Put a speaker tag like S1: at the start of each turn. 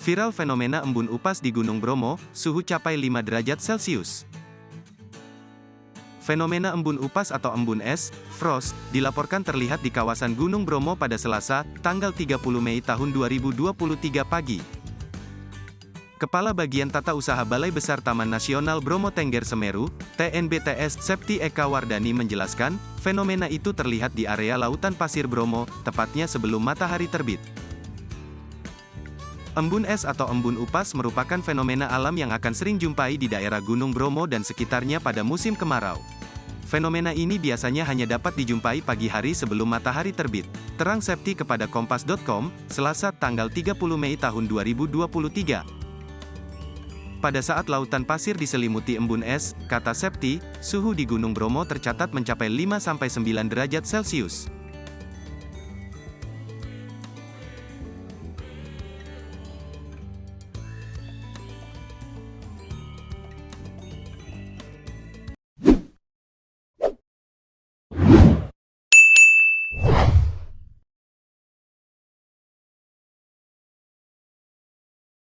S1: Viral fenomena embun upas di Gunung Bromo, suhu capai 5 derajat Celcius. Fenomena embun upas atau embun es, frost, dilaporkan terlihat di kawasan Gunung Bromo pada Selasa, tanggal 30 Mei tahun 2023 pagi. Kepala Bagian Tata Usaha Balai Besar Taman Nasional Bromo Tengger Semeru, TNBTS, Septi Eka Wardani menjelaskan, fenomena itu terlihat di area lautan pasir Bromo, tepatnya sebelum matahari terbit. Embun es atau embun upas merupakan fenomena alam yang akan sering jumpai di daerah Gunung Bromo dan sekitarnya pada musim kemarau. Fenomena ini biasanya hanya dapat dijumpai pagi hari sebelum matahari terbit. Terang Septi kepada Kompas.com, Selasa tanggal 30 Mei tahun 2023. Pada saat lautan pasir diselimuti embun es, kata Septi, suhu di Gunung Bromo tercatat mencapai 5-9 derajat Celcius.